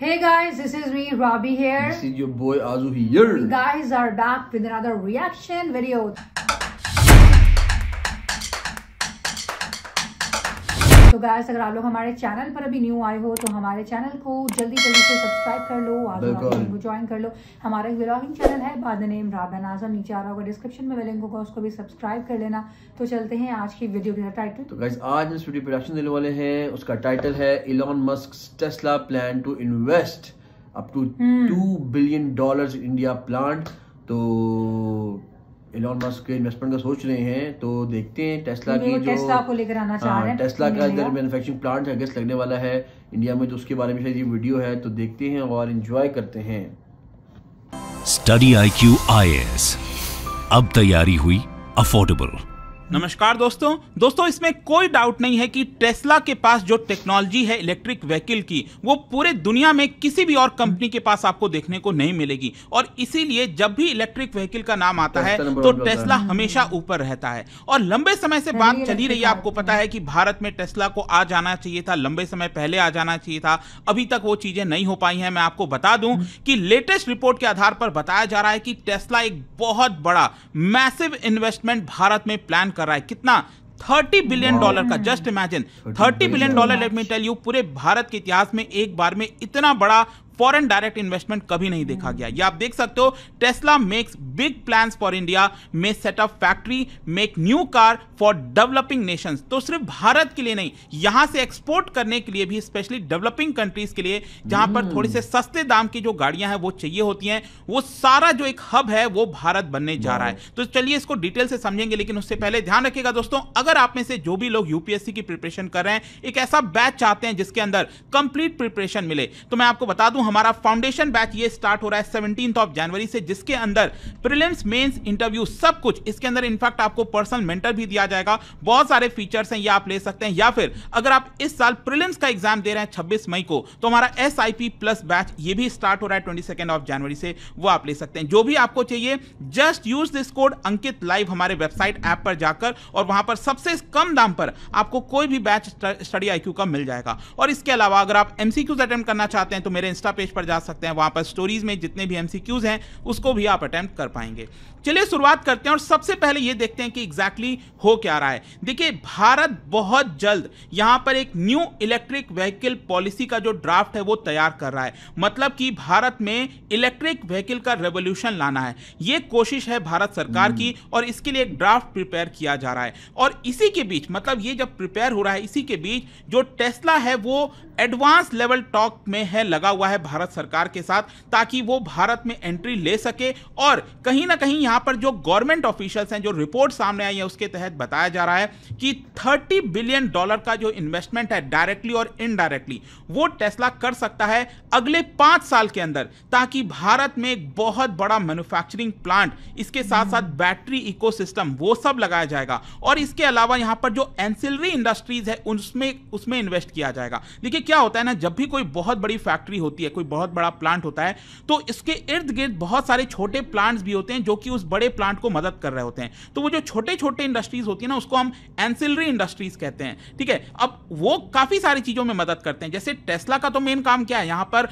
Hey guys, this is me, Robbie here. This is your boy Azu here. We guys are back with another reaction video. तो guys, अगर आप लोग हमारे channel पर अभी new आए हो तो हमारे चैनल को जल्दी से सब्सक्राइब कर लो, आज़ू को ज्वाइन कर लो। हमारा एक व्लॉगिंग चैनल है बाय द नेम राबा नाज़म, नीचे आ रहा होगा डिस्क्रिप्शन में लिंक होगा, उसको भी सब्सक्राइब कर लेना। तो चलते हैं आज की वीडियो का टाइटल। तो गाइस, आज इस वीडियो पे रिएक्शन देने वाले हैं। उसका टाइटल है Elon Musk's Tesla plan to invest up to $2 billion India plant. तो इलॉन मस्क के इन्वेस्टमेंट का सोच रहे हैं, तो देखते हैं टेस्ला की जो टेस्ला को लेकर आना चाह रहे हैं। टेस्ला का इधर मैन्युफैक्चरिंग प्लांट है, गेस्ट लगने वाला है इंडिया में, तो उसके बारे में शायद ये वीडियो है। तो देखते हैं और एंजॉय करते हैं। स्टडी IQ IAS, अब तैयारी हुई अफोर्डेबल। नमस्कार दोस्तों, इसमें कोई डाउट नहीं है कि टेस्ला के पास जो टेक्नोलॉजी है इलेक्ट्रिक व्हीकल की, वो पूरे दुनिया में किसी भी और कंपनी के पास आपको देखने को नहीं मिलेगी। और इसीलिए जब भी इलेक्ट्रिक व्हीकल का नाम आता है तो टेस्ला हमेशा ऊपर रहता है। और लंबे समय से बात चली रही है, आपको पता है कि भारत में टेस्ला को आ जाना चाहिए था, लंबे समय पहले आ जाना चाहिए था, अभी तक वो चीजें नहीं हो पाई हैं। मैं आपको बता दूं कि लेटेस्ट रिपोर्ट के आधार पर बताया जा रहा है कि टेस्ला एक बहुत बड़ा मैसिव इन्वेस्टमेंट भारत में प्लान कर रहा है। कितना? $30 बिलियन का। Just imagine, $30 billion, let me tell you, पूरे भारत के इतिहास में एक बार में इतना बड़ा फॉरेन डायरेक्ट इन्वेस्टमेंट कभी नहीं देखा गया। ये आप देख सकते हो। Tesla makes big plans for India, may set up factory, make new car for developing Nations. तो सिर्फ भारत के लिए नहीं, यहां से एक्सपोर्ट करने के लिए भी, स्पेशली डेवलपिंग कंट्रीज के लिए, जहां पर थोड़े से सस्ते दाम की जो गाड़ियां हैं वो चाहिए होती हैं, वो सारा जो एक हब है वो भारत बनने जा रहा है। तो चलिए इसको डिटेल से समझेंगे, लेकिन उससे पहले ध्यान रखिएगा दोस्तों, अगर आप में से जो भी लोग यूपीएससी की प्रिपरेशन कर रहे हैं, एक ऐसा बैच चाहते हैं जिसके अंदर कंप्लीट प्रिपरेशन मिले, तो मैं आपको बता दूं हमारा फाउंडेशन बैच ये स्टार्ट हो रहा है 17 जनवरी से, जिसके अंदर प्रीलिम्स, मेंस, इंटरव्यू सब कुछ इसके अंदर। इनफैक्ट आपको पर्सनल मेंटर भी दिया जाएगा। बहुत सारे फीचर्स हैं, ये आप ले सकते हैं। या फिर अगर आप इस साल प्रीलिम्स का एग्जाम दे रहे हैं 26 मई को, तो हमारा SIP प्लस बैच ये भी स्टार्ट हो रहा है 22 जनवरी से, वो आप ले सकते हैं। जो भी आपको चाहिए, just use this code Ankit live हमारे वेबसाइट ऐप पर जाकर, और वहां पर सबसे कम दाम पर आपको कोई भी बैच स्टडी IQ का मिल जाएगा। और इसके अलावा अगर आप MCQs अटेम्प्ट करना चाहते हैं तो मेरे इंस्टा पेज पर जा सकते हैं, वहां पर स्टोरीज में जितने भी MCQs हैं उसको भी आप अटेम्प्ट कर पाएंगे। चलिए शुरुआत करते हैं और सबसे पहले ये देखते हैं कि एग्जैक्टली हो क्या रहा है। देखिए, भारत बहुत जल्द यहां पर एक न्यू इलेक्ट्रिक व्हीकल पॉलिसी का जो ड्राफ्ट है वो तैयार कर रहा है। मतलब कि भारत में इलेक्ट्रिक व्हीकल का रेवोल्यूशन लाना है, ये कोशिश है भारत सरकार की, और इसके लिए एक ड्राफ्ट प्रिपेयर किया जा रहा है। और इसी के बीच, मतलब ये जब प्रिपेयर हो रहा है, इसी के बीच जो टेस्ला है वो एडवांस लेवल टॉक में है, लगा हुआ है भारत सरकार के साथ, ताकि वो भारत में एंट्री ले सके। और कहीं ना कहीं यहां पर जो गवर्नमेंट ऑफिशियल्स हैं, जो रिपोर्ट सामने आई है, उसके तहत बताया जा रहा है कि $30 बिलियन का जो इन्वेस्टमेंट है डायरेक्टली और इनडायरेक्टली, वो टेस्ला कर सकता है अगले 5 साल के अंदर, ताकि भारत में एक बहुत बड़ा मैन्युफैक्चरिंग प्लांट, इसके साथ साथ बैटरी इकोसिस्टम, वो सब लगाया जाएगा। और इसके अलावा यहां पर जो एंसिलरी इंडस्ट्रीज है उसमें इन्वेस्ट किया जाएगा। देखिए क्या होता है ना, जब भी कोई बहुत बड़ी फैक्ट्री होती है, कोई बहुत बड़ा प्लांट होता है, तो इसके इर्द गिर्द बहुत सारे छोटे प्लांट्स भी होते हैं जो कि उस बड़े प्लांट को मदद कर रहे होते हैं। तो वो जो छोटे छोटे इंडस्ट्रीज होती है ना, उसको हम एंसिलरी इंडस्ट्रीज कहते हैं। ठीक है, अब वो काफी सारी चीजों में मदद करते हैं। जैसे टेस्ला का तो मेन काम क्या है, यहां पर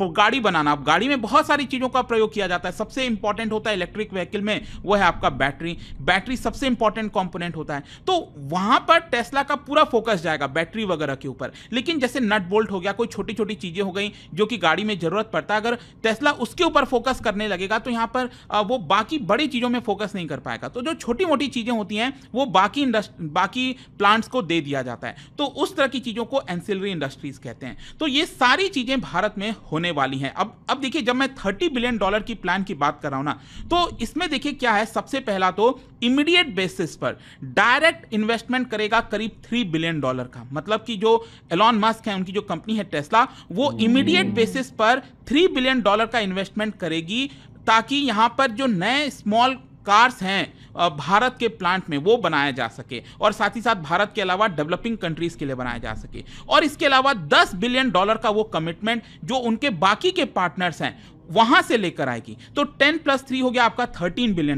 गाड़ी बनाना। अब गाड़ी में बहुत सारी चीजों का प्रयोग किया जाता है। सबसे इंपॉर्टेंट होता है इलेक्ट्रिक व्हीकल में, वो है आपका बैटरी सबसे इंपॉर्टेंट कंपोनेंट होता है। तो वहां पर टेस्ला का पूरा फोकस जाएगा बैटरी वगैरह के ऊपर। लेकिन जैसे नट बोल्ट हो गया, कोई छोटी छोटी चीजें हो गई जो कि गाड़ी में जरूरत पड़ता है, अगर टेस्ला उसके ऊपर फोकस करने लगेगा तो यहां पर वो बाकी बड़ी चीजों में फोकस नहीं कर पाएगा। तो जो छोटी मोटी चीजें होती हैं वो बाकी प्लांट्स को दे दिया जाता है। तो उस तरह की चीजों को एंसिलरी इंडस्ट्रीज कहते हैं। तो ये सारी चीजें भारत में होने वाली हैं। अब देखिए, जब मैं $30 बिलियन की प्लान की बात कर रहा हूं ना, तो इसमें देखिए क्या है। सबसे पहला तो इमीडिएट बेसिस पर डायरेक्ट इन्वेस्टमेंट करेगा करीब $3 बिलियन का। मतलब कि जो एलॉन मस्क है, उनकी जो कंपनी है टेस्ला, वो इमीडिएट बेसिस पर $3 बिलियन का इन्वेस्टमेंट करेगी, ताकि यहां पर जो नए स्मॉल कार्स हैं भारत के प्लांट में वो बनाया जा सके, और साथ ही साथ भारत के अलावा डेवलपिंग कंट्रीज के लिए बनाया जा सके। और इसके अलावा $10 बिलियन का वो कमिटमेंट जो उनके बाकी के पार्टनर्स हैं वहां से लेकर आएगी। तो 10 + 3 हो गया आपका $13 बिलियन।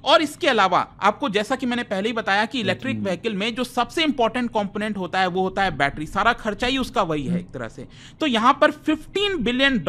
और इसके अलावा आपको जैसा कि मैंने पहले ही बताया कि इलेक्ट्रिक व्हीकल में जो सबसे इंपॉर्टेंट कंपोनेंट होता है वो होता है बैटरी, सारा खर्चा ही उसका वही है एक तरह से। तो यहां पर $15 बिलियन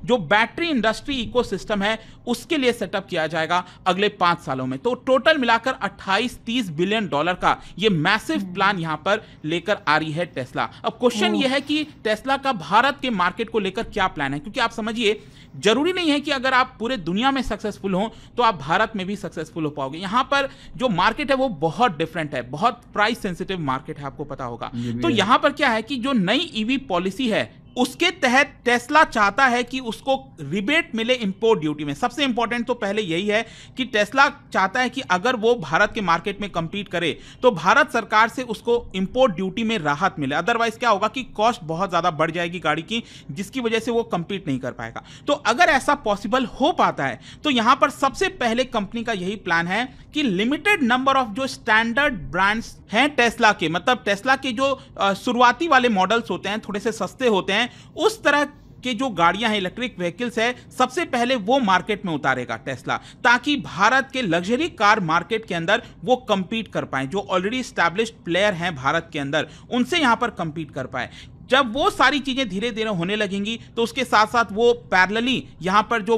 जो बैटरी इंडस्ट्री इकोसिस्टम है उसके लिए सेटअप किया जाएगा अगले 5 सालों में। तो टोटल मिलाकर 28-30 बिलियन डॉलर का ये मैसिव प्लान यहां पर लेकर आ रही है टेस्ला। अब क्वेश्चन ये है कि टेस्ला का भारत के मार्केट को लेकर क्या प्लान है, क्योंकि आप समझिए जरूरी नहीं है कि अगर आप पूरे दुनिया में सक्सेसफुल हो तो आप भारत में भी सक्सेसफुल हो पाओगे। यहां पर जो मार्केट है वो बहुत डिफरेंट है, बहुत प्राइस सेंसिटिव मार्केट है, आपको पता होगा। तो यहां पर क्या है कि जो नई ईवी पॉलिसी है उसके तहत टेस्ला चाहता है कि उसको रिबेट मिले इंपोर्ट ड्यूटी में। सबसे इंपॉर्टेंट तो पहले यही है कि टेस्ला चाहता है कि अगर वो भारत के मार्केट में कंपीट करे तो भारत सरकार से उसको इंपोर्ट ड्यूटी में राहत मिले। अदरवाइज क्या होगा कि कॉस्ट बहुत ज्यादा बढ़ जाएगी गाड़ी की, जिसकी वजह से वो कंपीट नहीं कर पाएगा। तो अगर ऐसा पॉसिबल हो पाता है तो यहां पर सबसे पहले कंपनी का यही प्लान है कि लिमिटेड नंबर ऑफ जो स्टैंडर्ड ब्रांड्स हैं टेस्ला के, मतलब टेस्ला के जो शुरुआती वाले मॉडल्स होते हैं, थोड़े से सस्ते होते हैं, उस तरह के जो गाड़ियां हैं, इलेक्ट्रिक व्हीकल्स है, सबसे पहले वो मार्केट में उतारेगा टेस्ला, ताकि भारत के लग्जरी कार मार्केट के अंदर वो कंपीट कर पाए। जो ऑलरेडी स्टैब्लिश्ड प्लेयर हैं भारत के अंदर, उनसे यहां पर कंपीट कर पाए। जब वो सारी चीजें धीरे धीरे होने लगेंगी तो उसके साथ साथ वो पैरेलली यहां पर जो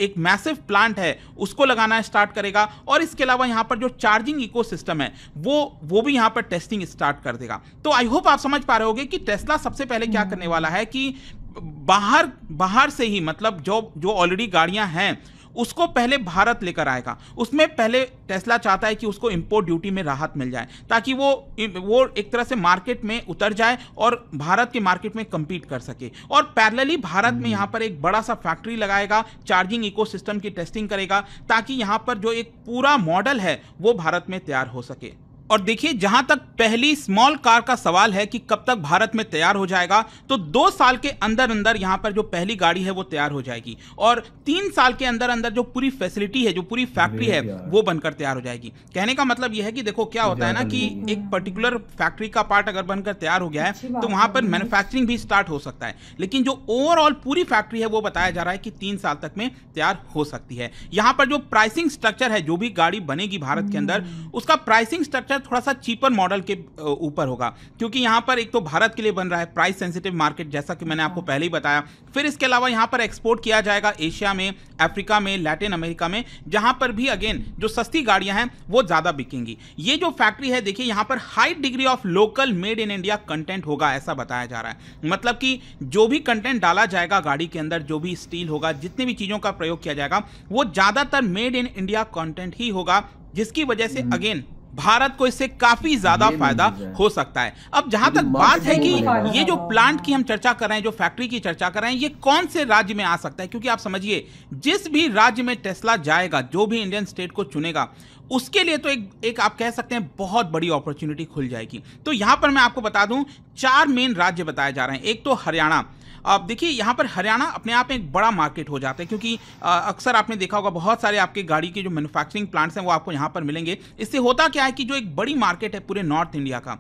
एक मैसिव प्लांट है उसको लगाना स्टार्ट करेगा, और इसके अलावा यहां पर जो चार्जिंग इकोसिस्टम है वो भी यहां पर टेस्टिंग स्टार्ट कर देगा। तो आई होप आप समझ पा रहे होंगे कि टेस्ला सबसे पहले क्या करने वाला है कि बाहर से ही, मतलब जो ऑलरेडी गाड़ियां हैं उसको पहले भारत लेकर आएगा। उसमें पहले टेस्ला चाहता है कि उसको इंपोर्ट ड्यूटी में राहत मिल जाए, ताकि वो एक तरह से मार्केट में उतर जाए और भारत के मार्केट में compete कर सके। और पैरेलली भारत में यहाँ पर एक बड़ा सा फैक्ट्री लगाएगा, चार्जिंग इकोसिस्टम की टेस्टिंग करेगा, ताकि यहाँ पर जो एक पूरा मॉडल है वो भारत में तैयार हो सके। और देखिए, जहां तक पहली स्मॉल कार का सवाल है कि कब तक भारत में तैयार हो जाएगा, तो 2 साल के अंदर अंदर यहां पर जो पहली गाड़ी है वो तैयार हो जाएगी, और 3 साल के अंदर अंदर जो पूरी फैसिलिटी है, जो पूरी फैक्ट्री है वो बनकर तैयार हो जाएगी। कहने का मतलब यह है कि देखो क्या होता है ना कि एक पर्टिकुलर फैक्ट्री का पार्ट अगर बनकर तैयार हो गया है तो वहां पर मैन्युफैक्चरिंग भी स्टार्ट हो सकता है, लेकिन जो ओवरऑल पूरी फैक्ट्री है वो बताया जा रहा है कि 3 साल तक में तैयार हो सकती है। यहां पर जो प्राइसिंग स्ट्रक्चर है, जो भी गाड़ी बनेगी भारत के अंदर, उसका प्राइसिंग स्ट्रक्चर थोड़ा सा चीपर मॉडल के ऊपर होगा, क्योंकि यहां पर एक तो भारत के लिए बन रहा है, प्राइस सेंसिटिव मार्केट, जैसा कि मैंने आपको पहले ही बताया। फिर इसके अलावा यहां पर एक्सपोर्ट किया जाएगा एशिया में, अफ्रीका में, लैटिन अमेरिका में, जहां पर भी अगेन जो सस्ती गाड़ियां हैं वो ज्यादा बिकेंगी। ये जो फैक्ट्री है, देखिए यहां पर high degree of local made in India content होगा, ऐसा बताया जा रहा है। मतलब कि जो भी कंटेंट डाला जाएगा गाड़ी के अंदर, जो भी स्टील होगा, जितने भी चीजों का प्रयोग किया जाएगा, वो ज्यादातर मेड इन इंडिया कंटेंट ही होगा, जिसकी वजह से अगेन भारत को इससे काफी ज्यादा फायदा हो सकता है। अब जहां तक बात है कि ये जो प्लांट की हम चर्चा कर रहे हैं, जो फैक्ट्री की चर्चा कर रहे हैं, ये कौन से राज्य में आ सकता है, क्योंकि आप समझिए जिस भी राज्य में टेस्ला जाएगा, जो भी इंडियन स्टेट को चुनेगा, उसके लिए तो एक आप कह सकते हैं बहुत बड़ी अपॉर्चुनिटी खुल जाएगी। तो यहां पर मैं आपको बता दूं 4 मेन राज्य बताए जा रहे हैं। एक तो हरियाणा। अब देखिए यहाँ पर हरियाणा अपने आप में एक बड़ा मार्केट हो जाता है, क्योंकि अक्सर आपने देखा होगा बहुत सारे आपके गाड़ी के जो मैन्युफैक्चरिंग प्लांट्स हैं वो आपको यहाँ पर मिलेंगे। इससे होता क्या है कि जो एक बड़ी मार्केट है पूरे नॉर्थ इंडिया का,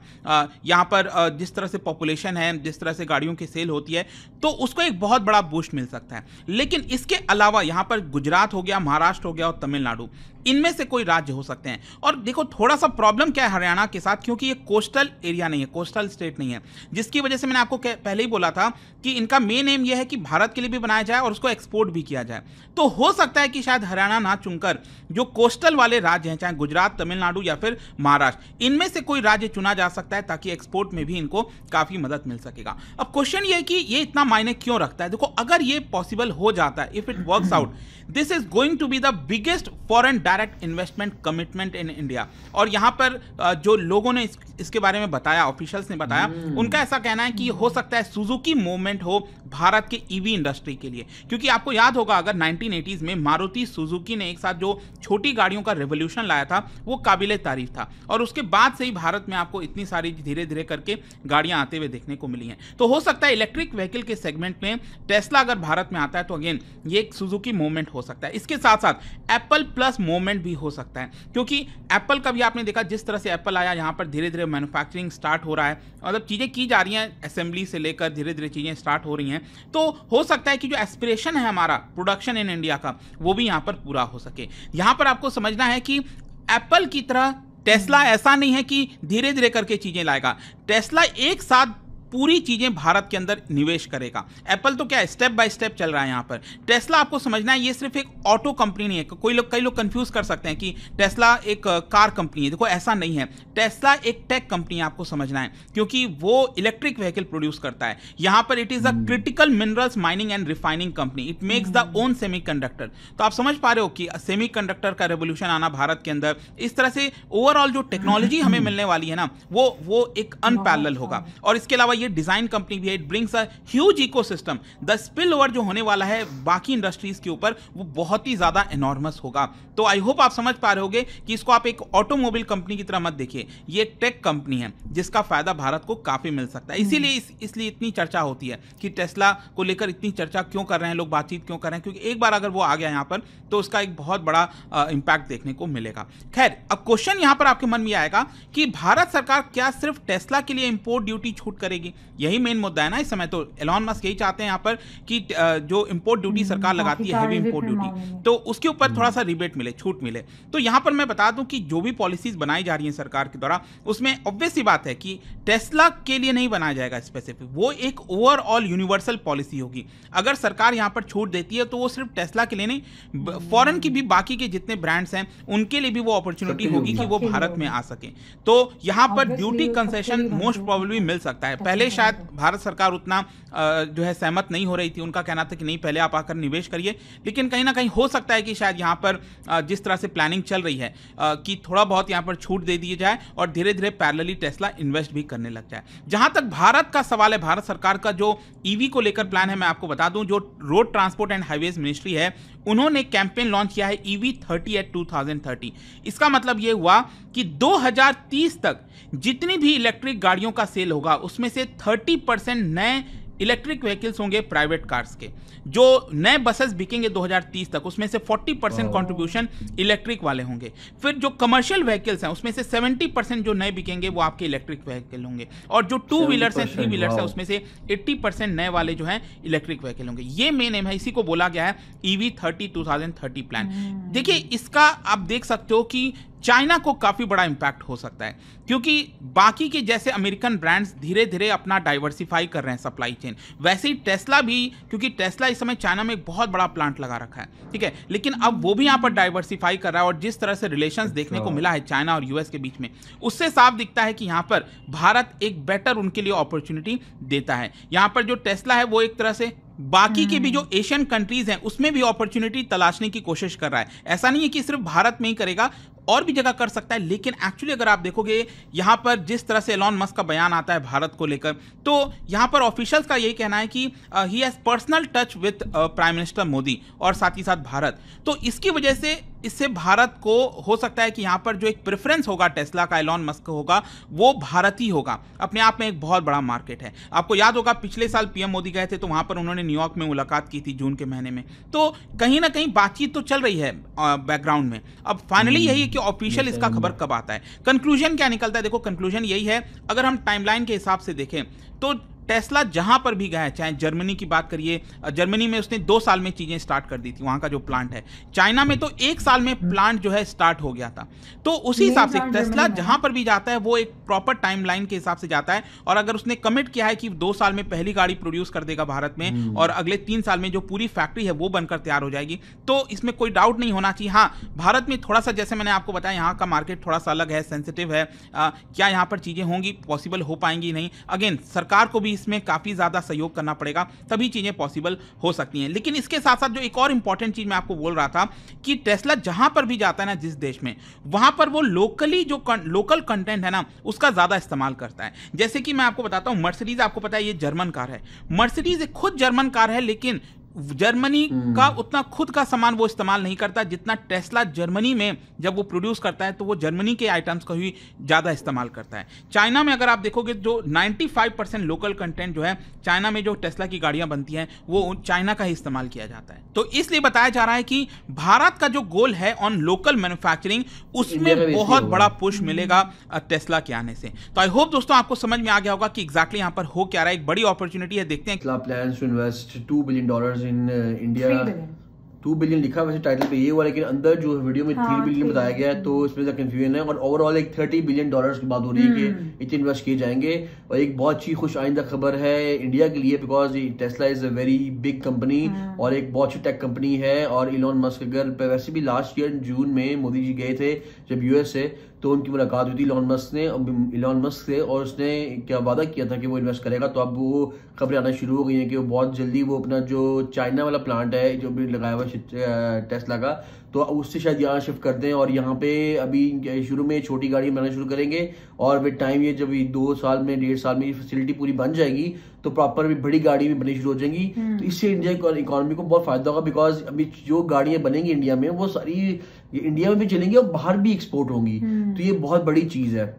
यहाँ पर जिस तरह से पॉपुलेशन है, जिस तरह से गाड़ियों की सेल होती है, तो उसको एक बहुत बड़ा बूस्ट मिल सकता है। लेकिन इसके अलावा यहाँ पर गुजरात हो गया, महाराष्ट्र हो गया और तमिलनाडु, इनमें से कोई राज्य हो सकते हैं। और देखो थोड़ा सा प्रॉब्लम क्या है हरियाणा के साथ, क्योंकि ये कोस्टल एरिया नहीं है, कोस्टल स्टेट नहीं है, जिसकी वजह से मैंने आपको पहले ही बोला था कि इनका मेन एम यह है कि भारत के लिए भी बनाया जाए और उसको एक्सपोर्ट भी किया जाए। तो हो सकता है कि शायद हरियाणा ना चुनकर जो कोस्टल वाले राज्य हैं, चाहे गुजरात, तमिलनाडु या फिर महाराष्ट्र, इनमें से कोई राज्य चुना जा सकता है, ताकि एक्सपोर्ट में भी इनको काफी मदद मिल सकेगा। अब क्वेश्चन ये है कि ये इतना मायने क्यों रखता है। देखो अगर ये पॉसिबल हो जाता है, if it works out, this is going to be the biggest foreign direct investment commitment in India. और यहां पर जो लोगों ने इसके बारे में बताया, ऑफिशियल्स ने बताया, उनका ऐसा कहना है कि हो सकता है सुजुकी मूवमेंट हो भारत के ईवी इंडस्ट्री के लिए। क्योंकि आपको याद होगा अगर 1980s में मारुति सुजुकी ने एक साथ जो छोटी गाड़ियों का रेवोल्यूशन लाया था, वो काबिले तारीफ था, और उसके बाद से ही भारत में आपको इतनी सारी धीरे धीरे करके गाड़ियां आते हुए देखने को मिली हैं। तो हो सकता है इलेक्ट्रिक व्हीकल के सेगमेंट में टेस्ला अगर भारत में आता है तो अगेन ये एक सुजुकी मूवमेंट हो सकता है। इसके साथ साथ एप्पल प्लस मूवमेंट भी हो सकता है, क्योंकि एप्पल का भी आपने देखा जिस तरह से एप्पल आया, यहाँ पर धीरे धीरे मैन्युफैक्चरिंग स्टार्ट हो रहा है, मतलब चीजें की जा रही हैं, असेंबली से लेकर धीरे धीरे चीजें स्टार्ट हो रही हैं, तो हो सकता है कि जो एस्पिरेशन है हमारा प्रोडक्शन इन इंडिया का, वो भी यहाँ पर पूरा हो सके। यहाँ पर आपको समझना है कि एप्पल की तरह टेस्ला ऐसा नहीं है कि धीरे धीरे करके चीजें लाएगा। टेस्ला एक साथ पूरी चीजें भारत के अंदर निवेश करेगा। एप्पल तो क्या है, स्टेप बाय स्टेप चल रहा है। यहाँ पर टेस्ला आपको समझना है, ये सिर्फ एक ऑटो कंपनी नहीं है। कई लोग कंफ्यूज कर सकते हैं कि टेस्ला एक कार कंपनी है। देखो ऐसा नहीं है, टेस्ला एक टेक कंपनी है, आपको समझना है, क्योंकि वो इलेक्ट्रिक व्हीकल प्रोड्यूस करता है। यहाँ पर it is a critical minerals mining and refining company. It makes the own semiconductor. तो आप समझ पा रहे हो कि सेमीकंडक्टर का रेवोल्यूशन आना भारत के अंदर, इस तरह से ओवरऑल जो टेक्नोलॉजी हमें मिलने वाली है ना, वो एक अनपैरेलल होगा। और इसके अलावा ये डिजाइन कंपनी भी है। It brings a huge ecosystem. The spill over जो होने वाला है बाकी इंडस्ट्रीज के ऊपर, वो बहुत ही ज्यादा एनॉर्मस होगा। तो आई होप आप समझ पा रहे होगे कि इसको आप एक ऑटोमोबाइल कंपनी की तरह मत देखिए, ये एक टेक कंपनी है जिसका फायदा भारत को काफी मिल सकता है। इसीलिए इसलिए इतनी चर्चा होती है कि टेस्ला को लेकर इतनी चर्चा क्यों कर रहे हैं लोग, बातचीत क्यों कर रहे हैं, क्योंकि एक बार अगर वो आ गया यहाँ पर तो उसका एक बहुत बड़ा इंपैक्ट देखने को मिलेगा। खैर, अब क्वेश्चन यहाँ पर आपके मन में आएगा कि भारत सरकार क्या सिर्फ टेस्ला के लिए इंपोर्ट ड्यूटी छूट करेगी? यही मेन मुद्दा है ना इस समय। तो एलॉन मस्क यही चाहते हैं यहाँ पर कि जो इंपोर्ट ड्यूटी सरकार लगाती है, हैवी इंपोर्ट ड्यूटी, तो उसके ऊपर थोड़ा सा रिबेट मिले, छूट मिले। तो यहाँ पर मैं बता दूं कि जो भी पॉलिसीज बनाई जा रही हैं सरकार के द्वारा, उसमें ऑब्वियस सी बात है कि टेस्ला के लिए नहीं बनाया जाएगा स्पेसिफिक, वो एक ओवरऑल यूनिवर्सल पॉलिसी होगी। अगर सरकार यहाँ पर छूट देती है तो वो सिर्फ टेस्ला के लिए नहीं, फॉरेन की भी बाकी के जितने ब्रांड्स हैं उनके लिए भी वो अपॉर्चुनिटी होगी कि वो भारत में आ सके। तो यहाँ पर ड्यूटी कंसेशन मोस्ट प्रोबेबली मिल सकता है। पहले शायद भारत सरकार उतना जो है सहमत नहीं हो रही थी, उनका कहना था कि नहीं पहले आप आकर निवेश करिए, लेकिन कहीं ना कहीं हो सकता है कि शायद यहाँ पर जिस तरह से प्लानिंग चल रही है कि थोड़ा बहुत यहाँ पर छूट दे दी जाए और धीरे धीरे पैरेलली टेस्ला इन्वेस्ट भी करने लग जाए। जहां तक भारत का सवाल है, भारत सरकार का जो ईवी को लेकर प्लान है, मैं आपको बता दूं, जो road transport and highways ministry है, उन्होंने कैंपेन लॉन्च किया है EV30 at 2030। इसका मतलब यह हुआ कि 2030 तक जितनी भी इलेक्ट्रिक गाड़ियों का सेल होगा उसमें से 30% नए इलेक्ट्रिक व्हीकल्स होंगे प्राइवेट कार्स के। जो नए बसेस बिकेंगे 2030 तक, उसमें से 40% कंट्रीब्यूशन इलेक्ट्रिक वाले होंगे। फिर जो कमर्शियल व्हीकल्स हैं उसमें से 70% जो नए बिकेंगे वो आपके इलेक्ट्रिक व्हीकल होंगे, और जो 2 व्हीलर्स हैं, 3 व्हीलर्स हैं, उसमें से 80% नए वाले जो हैं इलेक्ट्रिक व्हीकल होंगे। ये मेन एम है, इसी को बोला गया है EV30 2030 प्लान। देखिए, इसका आप देख सकते हो कि चाइना को काफी बड़ा इंपैक्ट हो सकता है, क्योंकि बाकी के जैसे अमेरिकन ब्रांड्स धीरे धीरे अपना डाइवर्सिफाई कर रहे हैं सप्लाई चेन, वैसे ही टेस्ला भी, क्योंकि टेस्ला इस समय चाइना में एक बहुत बड़ा प्लांट लगा रखा है, ठीक है, लेकिन अब वो भी यहाँ पर डाइवर्सिफाई कर रहा है। और जिस तरह से रिलेशंस देखने को मिला है चाइना और यूएस के बीच में, उससे साफ दिखता है कि यहाँ पर भारत एक बेटर उनके लिए अपॉर्चुनिटी देता है। यहाँ पर जो टेस्ला है वो एक तरह से बाकी के भी जो एशियन कंट्रीज हैं उसमें भी अपॉर्चुनिटी तलाशने की कोशिश कर रहा है। ऐसा नहीं है कि सिर्फ भारत में ही करेगा, और भी जगह कर सकता है। लेकिन एक्चुअली अगर आप देखोगे यहाँ पर जिस तरह से एलॉन मस्क का बयान आता है भारत को लेकर, तो यहाँ पर ऑफिशियल्स का यही कहना है कि he has personal touch with prime minister Modi और साथ ही साथ भारत। तो इसकी वजह से इससे भारत को हो सकता है कि यहाँ पर जो एक प्रेफरेंस होगा टेस्ला का एलॉन मस्क होगा, वो भारत ही होगा। अपने आप में एक बहुत बड़ा मार्केट है। आपको याद होगा पिछले साल पीएम मोदी गए थे, तो वहां पर उन्होंने न्यूयॉर्क में मुलाकात की थी जून के महीने में। तो कहीं ना कहीं बातचीत तो चल रही है बैकग्राउंड में। अब फाइनली यही है कि ऑफिशियल इसका खबर कब आता है, कंक्लूजन क्या निकलता है। देखो कंक्लूजन यही है, अगर हम टाइमलाइन के हिसाब से देखें तो टेस्ला जहां पर भी गया है, चाहे जर्मनी की बात करिए, जर्मनी में उसने 2 साल में चीजें स्टार्ट कर दी थी, वहां का जो प्लांट है। चाइना में तो 1 साल में प्लांट जो है स्टार्ट हो गया था। तो उसी हिसाब से टेस्ला जहां पर भी जाता है वो एक प्रॉपर टाइमलाइन के हिसाब से जाता है। और अगर उसने कमिट किया है कि 2 साल में पहली गाड़ी प्रोड्यूस कर देगा भारत में, और अगले 3 साल में जो पूरी फैक्ट्री है वो बनकर तैयार हो जाएगी, तो इसमें कोई डाउट नहीं होना चाहिए। हाँ, भारत में थोड़ा सा, जैसे मैंने आपको बताया, यहाँ का मार्केट थोड़ा सा अलग है, सेंसिटिव है। क्या यहाँ पर चीजें होंगी, पॉसिबल हो पाएंगी नहीं, अगेन सरकार को भी इसमें काफी ज्यादा सहयोग करना पड़ेगा, तभी चीजें पॉसिबल हो सकती हैं। लेकिन इसके साथ साथ जो एक और इंपॉर्टेंट चीज मैं आपको बोल रहा था कि टेस्ला जहां पर भी जाता है ना, जिस देश में, वहां पर वो लोकली जो लोकल कंटेंट है ना, उसका ज्यादा इस्तेमाल करता है। जैसे कि मैं आपको बताता हूं, मर्सिडीज, आपको पता है ये जर्मन कार है। मर्सिडीज एक खुद जर्मन कार है, लेकिन जर्मनी का उतना खुद का सामान वो इस्तेमाल नहीं करता जितना टेस्ला जर्मनी में जब वो प्रोड्यूस करता है तो वो जर्मनी के आइटम्स को ही ज़्यादा इस्तेमाल करता है। चाइना में अगर आप देखोगे जो 95% लोकल कंटेंट जो है चाइना में जो टेस्ला की गाड़ियां बनती हैं वो चाइना का ही इस्तेमाल किया जाता है। तो इसलिए बताया जा रहा है कि भारत का जो गोल है ऑन लोकल मैन्युफैक्चरिंग उसमें बहुत बड़ा पुश मिलेगा टेस्ला के आने से। तो आई होप दोस्तों आपको समझ में आ गया होगा कि एग्जैक्टली यहाँ पर हो क्या रहा है। एक बड़ी अपॉर्चुनिटी है, देखते हैं। Tesla plans to invest $2 billion in India। 2 billion लिखा वैसे टाइटल पे ये हुआ, लेकिन अंदर जो वीडियो में 3 बिलियन बताया गया है तो इसमें कंफ्यूजन है। और ओवरऑल एक $30 बिलियन की बात हो रही है कि इतने इन्वेस्ट किए जाएंगे। और एक बहुत अच्छी खुश आइंदा खबर है इंडिया के लिए, because Tesla is a very big company और एक बहुत अच्छी टेक कंपनी है। और इलॉन मस्क अगर वैसे भी लास्ट ईयर जून में मोदी जी गए थे जब यूएस से, तो उनकी मुलाकात हुई थी इलॉन मस्क से और उसने क्या वादा किया था कि वो इन्वेस्ट करेगा। तो अब वो खबरें आना शुरू हो गई हैं कि वो बहुत जल्दी वो अपना जो चाइना वाला प्लांट है जो भी लगाया हुआ टेस्ला का, तो उससे शायद यहाँ शिफ्ट कर दें और यहाँ पे अभी शुरू में छोटी गाड़ी बनाना शुरू करेंगे और विद टाइम ये जब 2 साल में 1.5 साल में ये फैसिलिटी पूरी बन जाएगी तो प्रॉपर भी बड़ी गाड़ी भी बननी शुरू हो जाएंगी। तो इससे इंडिया इकोनॉमी को बहुत फायदा होगा, बिकॉज अभी जो गाड़ियां बनेंगी इंडिया में वो सारी इंडिया में भी चलेंगी और बाहर भी एक्सपोर्ट होंगी। तो ये बहुत बड़ी चीज है।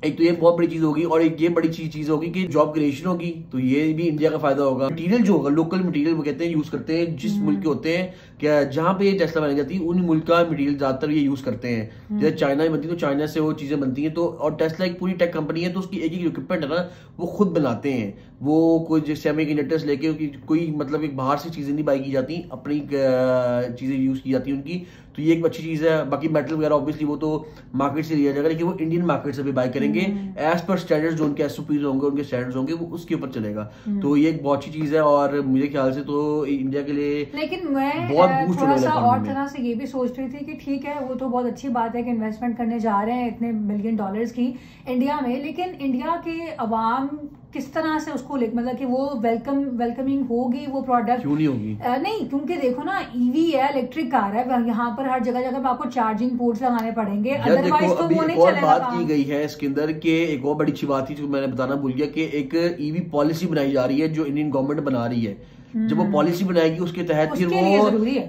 एक तो ये बहुत बड़ी चीज होगी और एक ये बड़ी चीज होगी कि जॉब क्रिएशन होगी, तो ये भी इंडिया का फायदा होगा। मटेरियल जो होगा लोकल मटेरियल वो कहते हैं यूज करते हैं जिस मुल्क के होते हैं, क्या जहां पे ये टेस्ला बनाई जाती है उन मुल्क का मटेरियल ज्यादातर ये यूज करते हैं। जैसे चाइना में बनती है तो चाइना से वो चीजें बनती हैं। तो और टेस्ला एक पूरी टेक कंपनी है तो उसकी एक इक्विपमेंट है ना वो खुद बनाते हैं। वो कोई सेमीकंडक्टर्स लेके कोई मतलब एक बाहर से चीजें नहीं बाई की जाती, अपनी चीजें यूज की जाती है उनकी। तो ये एक अच्छी चीज है। बाकी मेटल वगैरह ऑब्वियसली वो तो मार्केट से लिया जाएगा, लेकिन वो इंडियन मार्केट से भी बाय करेंगे एज पर स्टैंडर्ड्स जो उनके एसओपीज होंगे, उनके स्टैंडर्ड्स होंगे, वो उसके ऊपर चलेगा। तो ये एक बहुत अच्छी चीज है और मुझे ख्याल से तो इंडिया के लिए लेकिन मैं बहुत थोड़ा सा और तरह से ये भी सोच रही थी कि ठीक है वो तो बहुत अच्छी बात है कि इन्वेस्टमेंट करने जा रहे हैं इतने $1 बिलियन की इंडिया में, लेकिन इंडिया के अवाम किस तरह से उसको मतलब कि वो वेलकमिंग होगी वो प्रोडक्ट? क्यों नहीं होगी? नहीं, क्योंकि देखो ना ईवी है, इलेक्ट्रिक कार है, यहाँ पर हर जगह पे आपको चार्जिंग पोर्ट्स लगाने पड़ेंगे, अदरवाइज तो वो नहीं चलेगा। बात की गई है इसके अंदर कि एक और बड़ी अच्छी बात थी जो मैंने बताना भूल गया कि एक ईवी पॉलिसी बनाई जा रही है जो इंडियन गवर्नमेंट बना रही है। जब वो पॉलिसी बनाएगी उसके तहत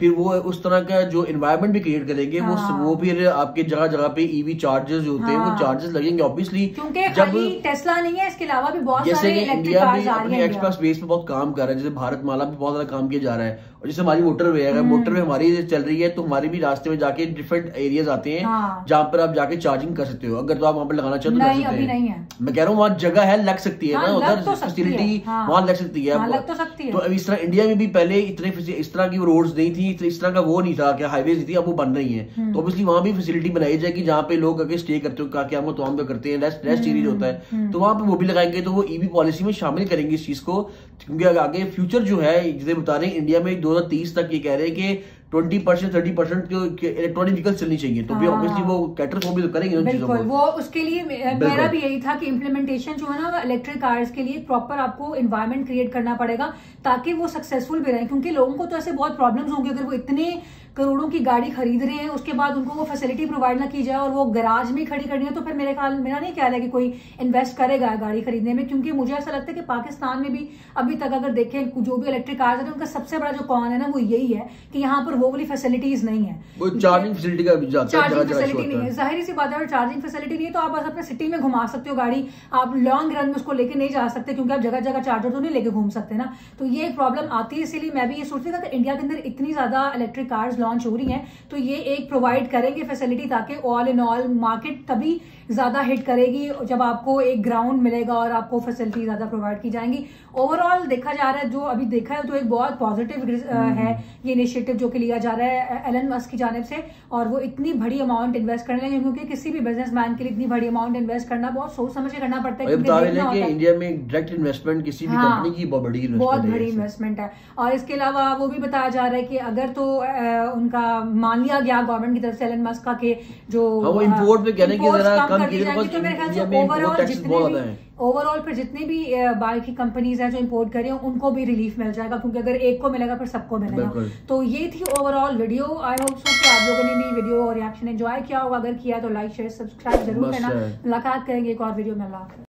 फिर वो उस तरह का जो एनवायरनमेंट भी क्रिएट करेंगे। वो फिर आपके जगह जगह पे ईवी चार्जेस जो होते हैं वो चार्जेस लगेंगे ऑब्वियसली, क्योंकि जब टेस्ला नहीं है इसके अलावा भी बहुत सारे इलेक्ट्रिक कार्स आ रही हैं। एक्सप्रेस वेज पे बहुत काम कर रहा है, जैसे भारत माला पे बहुत ज्यादा काम किया जा रहा है। और जैसे हमारी मोटरवे है, मोटरवे हमारी चल रही है तो हमारे भी रास्ते में जाके डिफरेंट एरियाज आते हैं जहाँ पर आप जाके चार्जिंग कर सकते हो। अगर तो आप वहाँ पर लगाना चाहते हो तो अभी नहीं है। मैं कह रहा हूँ वहाँ जगह है, लग सकती है ना, उधर फैसिलिटी वहाँ लग सकती है। तो इस तरह इंडिया में भी पहले इतने इस तरह की रोड्स नहीं थी, इस तरह का वो नहीं था, क्या हाईवेज नहीं थी, अब वो बन रही है। तो ऑब्वियसली वहाँ भी फैसिलिटी बनाई जाएगी जहाँ पे लोग अगर स्टे करते हो क्या वो तो करते हैं, रेस्ट एरिया होता है, तो वहाँ पे वो भी लगाएंगे। तो वो ईवी पॉलिसी में शामिल करेंगे इस चीज को, क्योंकि आगे फ्यूचर जो है जैसे बता रहे हैं इंडिया में 2030 तक ये कह रहे हैं कि 20% 30% इलेक्ट्रॉनिक व्हीकल चलनी चाहिए। तो भी ऑब्वियसली वो कैटर को भी तो करेंगे उन चीजों को। वो उसके लिए मेरा भी यही था कि इम्प्लीमेंटेशन जो है ना इलेक्ट्रिक कार्स के लिए प्रॉपर आपको एनवायरनमेंट क्रिएट करना पड़ेगा ताकि वो सक्सेसफुल भी रहे, क्योंकि लोगों को तो ऐसे बहुत प्रॉब्लम्स होंगे अगर वो इतने करोड़ों की गाड़ी खरीद रहे हैं उसके बाद उनको वो फैसिलिटी प्रोवाइड ना की जाए और वो गैराज में खड़ी करनी है, तो फिर मेरा नहीं ख्याल है कि कोई इन्वेस्ट करेगा गाड़ी खरीदने में। क्योंकि मुझे ऐसा लगता है कि पाकिस्तान में भी अभी तक अगर देखें जो भी इलेक्ट्रिक कार्स है उनका सबसे बड़ा जो कॉन है ना वो यही है कि यहाँ पर वो वाली फैसिलिटीज नहीं है, चार्जिंग फैसिलिटी का चार्जिंग फैसिलिटी नहीं है। जाहिर सी बात है, चार्जिंग फैसिलिटी नहीं है तो आप बस अपने सिटी में घुमा सकते हो गाड़ी, आप लॉन्ग रन में उसको लेके नहीं जा सकते क्योंकि आप जगह जगह चार्जर तो नहीं लेके घूम सकते ना। तो ये एक प्रॉब्लम आती है, इसीलिए मैं भी ये सोचती थी कि इंडिया के अंदर इतनी ज्यादा इलेक्ट्रिक कार्स लॉन्च हो रही हैं तो ये एक प्रोवाइड करेंगे फैसिलिटी ताकि ऑल इन ऑल मार्केट तभी ज्यादा हिट करेगी जब आपको एक ग्राउंड मिलेगा और आपको फैसिलिटी ज्यादा प्रोवाइड की जाएंगी। ओवरऑल देखा जा रहा है, जो अभी देखा है तो एक बहुत पॉजिटिव है ये इनिशिएटिव जो कि लिया जा रहा है एलन मस्क की जानिब से, और वो इतनी बड़ी अमाउंट इन्वेस्ट करने लगे क्योंकि किसी भी बिजनेसमैन के लिए इतनी बड़ी अमाउंट इन्वेस्ट करना बहुत सोच समझ के करना पड़ता है। इंडिया में डायरेक्ट इन्वेस्टमेंट किसी भी कंपनी की बहुत बड़ी इन्वेस्टमेंट है। और इसके अलावा वो भी बताया जा रहा है कि अगर तो उनका मान लिया गया गवर्नमेंट की तरफ से एलन मस्क का के जो इम्पोर्ट पे कहने की जरा कम तो मेरे ख्याल से ओवरऑल फिर जितने भी बाकी कंपनीज हैं जो इंपोर्ट कर रही हैं उनको भी रिलीफ मिल जाएगा, क्योंकि अगर एक को मिलेगा फिर सबको मिलेगा। तो ये थी overall video. I hope so कि आप लोगों ने भी वीडियो और रिएक्शन एंजॉय किया होगा। अगर किया तो लाइक शेयर सब्सक्राइब जरूर करना। मुलाकात करेंगे एक और वीडियो में।